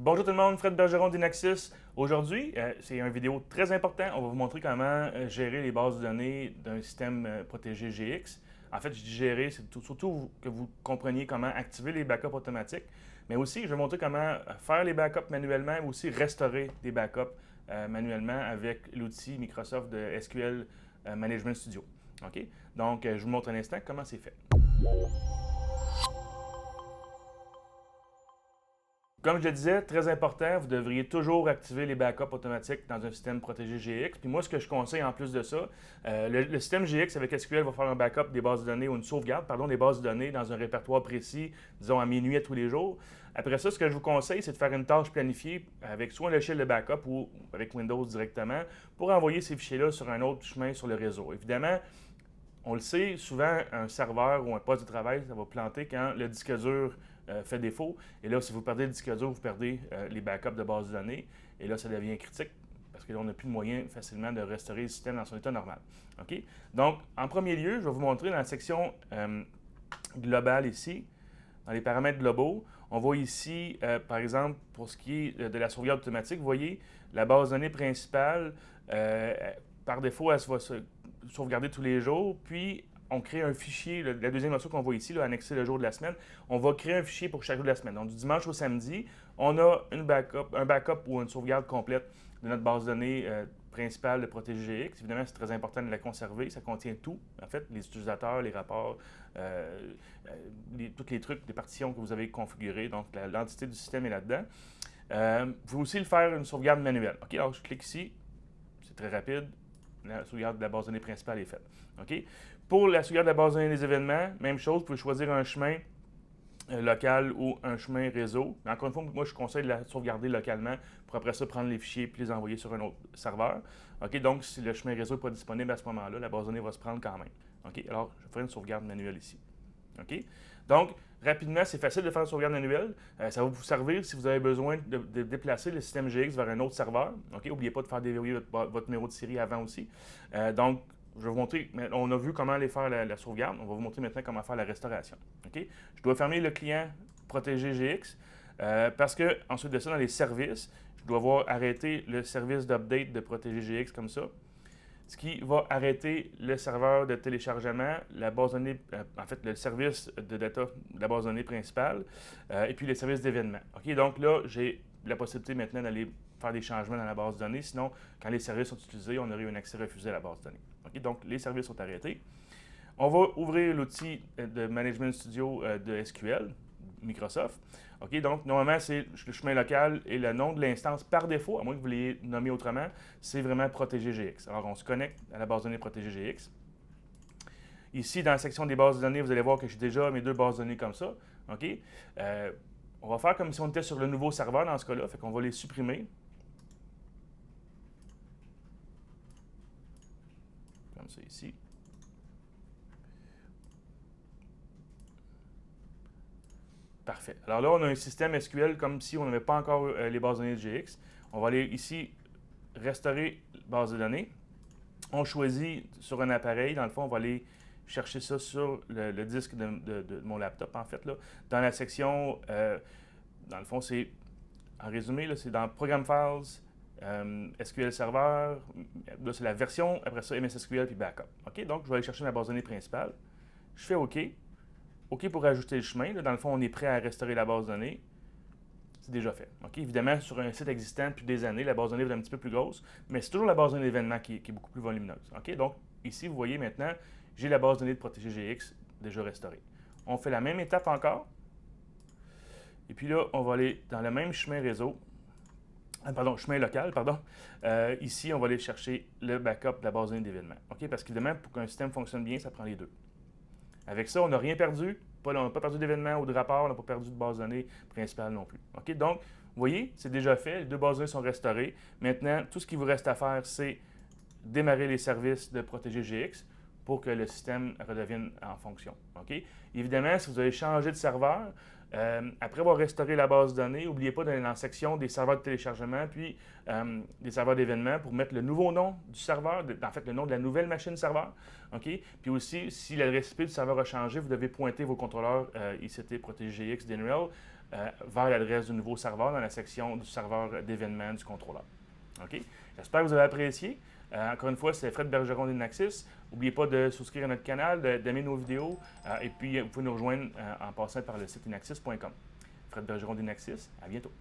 Bonjour tout le monde, Fred Bergeron d'Inaxis. Aujourd'hui, c'est une vidéo très importante. On va vous montrer comment gérer les bases de données d'un système protégé GX. En fait, je dis gérer, c'est surtout que vous compreniez comment activer les backups automatiques, mais aussi je vais montrer comment faire les backups manuellement et aussi restaurer des backups manuellement avec l'outil Microsoft de SQL Management Studio. OK? Donc, je vous montre un instant comment c'est fait. Comme je le disais, très important, vous devriez toujours activer les backups automatiques dans un système protégé GX. Puis moi, ce que je conseille en plus de ça, le système GX avec SQL va faire un backup des bases de données ou une sauvegarde, pardon, des bases de données dans un répertoire précis, disons à minuit à tous les jours. Après ça, ce que je vous conseille, c'est de faire une tâche planifiée avec soit un logiciel de backup ou avec Windows directement pour envoyer ces fichiers-là sur un autre chemin sur le réseau. Évidemment, on le sait, souvent, un serveur ou un poste de travail, ça va planter quand le disque dur fait défaut. Et là, si vous perdez le disque dur, vous perdez les backups de base de données. Et là, ça devient critique parce que là, on n'a plus de moyen facilement de restaurer le système dans son état normal. OK? Donc, en premier lieu, je vais vous montrer dans la section globale ici, dans les paramètres globaux, on voit ici, par exemple, pour ce qui est de la sauvegarde automatique, vous voyez, la base de données principale, par défaut, elle va se sauvegarder tous les jours, puis on crée un fichier, la deuxième option qu'on voit ici, là, annexer le jour de la semaine, on va créer un fichier pour chaque jour de la semaine. Donc, du dimanche au samedi, on a un backup ou une sauvegarde complète de notre base de données principale de Protégé GX. Évidemment, c'est très important de la conserver. Ça contient tout, en fait, les utilisateurs, les rapports, tous les trucs, les partitions que vous avez configurées. Donc, l'entité du système est là-dedans. Vous pouvez aussi le faire une sauvegarde manuelle. OK, alors je clique ici. C'est très rapide. La sauvegarde de la base de données principale est faite. OK? Pour la sauvegarde de la base de données des événements, même chose, vous pouvez choisir un chemin local ou un chemin réseau. Mais encore une fois, moi, je conseille de la sauvegarder localement pour après ça prendre les fichiers et les envoyer sur un autre serveur. OK? Donc, si le chemin réseau n'est pas disponible à ce moment-là, la base de données va se prendre quand même. OK? Alors, je ferai une sauvegarde manuelle ici. OK? Donc, rapidement, c'est facile de faire une sauvegarde manuelle. Ça va vous servir si vous avez besoin de déplacer le système GX vers un autre serveur. OK? N'oubliez pas de faire déverrouiller votre numéro de série avant aussi. Donc, je vais vous montrer, on a vu comment aller faire la sauvegarde. On va vous montrer maintenant comment faire la restauration. OK? Je dois fermer le client Protégé GX parce que ensuite de ça, dans les services, je dois avoir arrêté le service d'update de Protégé GX comme ça. Ce qui va arrêter le serveur de téléchargement, la base de données, en fait, le service de data de la base de données principale, et puis les services d'événements. OK? Donc là, j'ai la possibilité maintenant d'aller faire des changements dans la base de données. Sinon, quand les services sont utilisés, on aurait eu un accès refusé à la base de données. OK? Donc, les services sont arrêtés. On va ouvrir l'outil de Management Studio de SQL, Microsoft. OK, donc, normalement, c'est le chemin local et le nom de l'instance par défaut, à moins que vous l'ayez nommé autrement, c'est vraiment Protégé GX. Alors, on se connecte à la base de données Protégé GX. Ici, dans la section des bases de données, vous allez voir que j'ai déjà mes deux bases de données comme ça. OK? On va faire comme si on était sur le nouveau serveur dans ce cas-là, fait qu'on va les supprimer. Comme ça ici. Parfait. Alors là, on a un système SQL comme si on n'avait pas encore les bases de données de GX. On va aller ici, restaurer base de données. On choisit sur un appareil. Dans le fond, on va aller chercher ça sur le disque de mon laptop, en fait. Là. Dans la section, dans le fond, c'est, en résumé, c'est dans Programme Files, SQL Server. Là, c'est la version. Après ça, MS SQL puis Backup. OK? Donc, je vais aller chercher ma base de données principale. Je fais OK. OK pour ajouter le chemin. Là, dans le fond, on est prêt à restaurer la base de données. C'est déjà fait. OK? Évidemment, sur un site existant depuis des années, la base de données va être un petit peu plus grosse, mais c'est toujours la base de données d'événements qui est beaucoup plus volumineuse. OK? Donc, ici, vous voyez maintenant, j'ai la base de données de Protégé GX déjà restaurée. On fait la même étape encore. Et puis là, on va aller dans le même chemin réseau. Chemin local, pardon. Ici, on va aller chercher le backup de la base de données d'événements. OK? Parce qu'évidemment, pour qu'un système fonctionne bien, ça prend les deux. Avec ça, on n'a rien perdu. On n'a pas perdu d'événements ou de rapports, on n'a pas perdu de base de données principale non plus. OK? Donc, vous voyez, c'est déjà fait. Les deux bases de données sont restaurées. Maintenant, tout ce qu'il vous reste à faire, c'est démarrer les services de Protégé GX pour que le système redevienne en fonction. OK? Évidemment, si vous avez changé de serveur, après avoir restauré la base de données, n'oubliez pas d'aller dans la section des serveurs de téléchargement, puis des serveurs d'événements pour mettre le nouveau nom du serveur, en fait le nom de la nouvelle machine serveur. OK? Puis aussi, si l'adresse IP du serveur a changé, vous devez pointer vos contrôleurs ICT Protégé GX General vers l'adresse du nouveau serveur dans la section du serveur d'événements du contrôleur. OK? J'espère que vous avez apprécié. Encore une fois, c'est Fred Bergeron d'Inaxis. N'oubliez pas de souscrire à notre canal, d'aimer nos vidéos et puis vous pouvez nous rejoindre en passant par le site inaxis.com. Fred Bergeron d'Inaxis, à bientôt.